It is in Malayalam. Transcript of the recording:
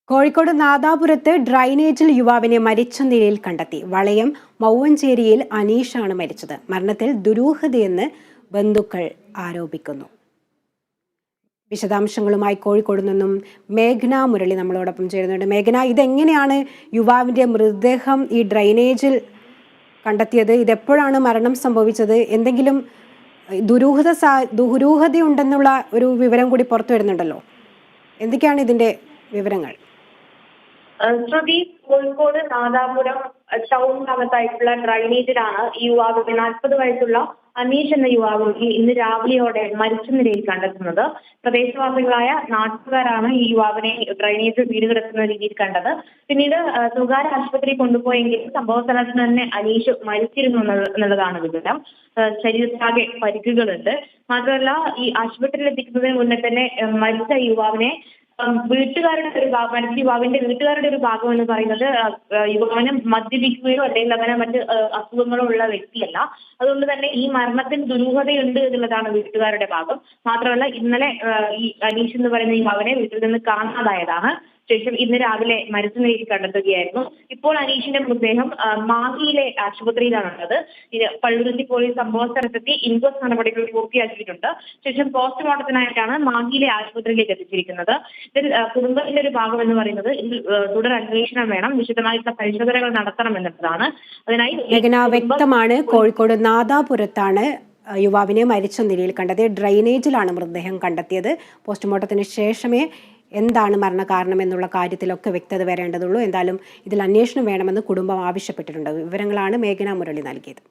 കോഴിക്കോട് നാദാപുരത്ത് ഡ്രൈനേജിൽ യുവാവിനെ മരിച്ച നിലയിൽ കണ്ടെത്തി. വളയം മൗവഞ്ചേരിയിൽ അനീഷാണ് മരിച്ചത്. മരണത്തിൽ ദുരൂഹതയെന്ന് ബന്ധുക്കൾ ആരോപിക്കുന്നു. വിശദാംശങ്ങളുമായി കോഴിക്കോട് നിന്നും മേഘന മുരളി നമ്മളോടൊപ്പം ചേരുന്നുണ്ട്. മേഘന, ഇതെങ്ങനെയാണ് യുവാവിന്റെ മൃതദേഹം ഈ ഡ്രൈനേജിൽ കണ്ടെത്തിയത്? ഇതെപ്പോഴാണ് മരണം സംഭവിച്ചത്? എന്തെങ്കിലും ദുരൂഹതയുണ്ടെന്നുള്ള ഒരു വിവരം കൂടി പുറത്തു വരുന്നുണ്ടല്ലോ. എന്തൊക്കെയാണ് ഇതിന്റെ വിവരങ്ങൾ? ശ്രുതി, കോഴിക്കോട് നാദാപുരം ടൗൺ ഭാഗത്തായിട്ടുള്ള ഡ്രൈനേജിലാണ് ഈ യുവാവിനെ 40 വയസ്സുള്ള അനീഷ് എന്ന യുവാവിനെ ഇന്ന് രാവിലെയോടെ മരിച്ച നിലയിൽ കണ്ടെത്തുന്നത്. പ്രദേശവാസികളായ നാട്ടുകാരാണ് ഈ യുവാവിനെ ഡ്രൈനേജിൽ വീട് കിടക്കുന്ന രീതിയിൽ കണ്ടത്. പിന്നീട് സ്വകാര്യ ആശുപത്രിയിൽ കൊണ്ടുപോയെങ്കിലും സംഭവ സ്ഥലത്ത് തന്നെ അനീഷ് മരിച്ചിരുന്നു എന്നുള്ളതാണ് വിവരം. ശരീരത്താകെ പരിക്കുകളുണ്ട്. മാത്രമല്ല, ഈ ആശുപത്രിയിൽ എത്തിക്കുന്നതിന് മുന്നേ തന്നെ മരിച്ച യുവാവിനെ വീട്ടുകാരുടെ ഒരു ഭാഗം, മരിച്ച യുവാവിന്റെ വീട്ടുകാരുടെ ഒരു ഭാഗം എന്ന് പറയുന്നത് യുവാവിനെ മദ്യപിക്കുകയോ അല്ലെങ്കിൽ അങ്ങനെ മറ്റ് അസുഖങ്ങളോ ഉള്ള വ്യക്തിയല്ല. അതുകൊണ്ട് തന്നെ ഈ മരണത്തിൽ ദുരൂഹതയുണ്ട് എന്നുള്ളതാണ് വീട്ടുകാരുടെ ഭാഗം. മാത്രമല്ല, ഇന്നലെ ഈ അനീഷ് എന്ന് പറയുന്ന യുവാവിനെ വീട്ടിൽ നിന്ന് കാണാതായതാണ്. ശേഷം ഇന്ന് രാവിലെ മരിച്ച നിലയിൽ കണ്ടെത്തുകയായിരുന്നു. ഇപ്പോൾ അനീഷിന്റെ മൃതദേഹം മാഹിയിലെ ആശുപത്രിയിലാണുള്ളത്. പള്ളുരുത്തി പോലീസ് സംഭവ സ്ഥലത്തെത്തി ഇൻക്വസ്റ്റ് നടപടികൾ പൂർത്തിയാക്കിയിട്ടുണ്ട്. ശേഷം പോസ്റ്റ്മോർട്ടത്തിനായിട്ടാണ് മാഹിയിലെ ആശുപത്രിയിലേക്ക് എത്തിച്ചിരിക്കുന്നത്. ഇതിൽ കുടുംബത്തിന്റെ ഒരു ഭാഗം എന്ന് പറയുന്നത് ഇതിൽ തുടർ അന്വേഷണം വേണം, വിശദമായിട്ടുള്ള പരിശോധനകൾ നടത്തണം എന്നുള്ളതാണ്. അതിനായി വ്യക്തമാണ്. കോഴിക്കോട് നാദാപുരത്താണ് യുവാവിനെ മരിച്ച നിലയിൽ കണ്ടത്. ഡ്രൈനേജിലാണ് മൃതദേഹം കണ്ടെത്തിയത്. പോസ്റ്റ്മോർട്ടത്തിന് ശേഷമേ എന്താണ് മരണകാരണം എന്നുള്ള കാര്യത്തിലൊക്കെ വ്യക്തത വരേണ്ടതുള്ളൂ. എന്തായാലും ഇതിൽ അന്വേഷണം വേണമെന്ന് കുടുംബം ആവശ്യപ്പെട്ടിട്ടുണ്ട്. വിവരങ്ങളാണ് മേഘന മുരളി നൽകിയത്.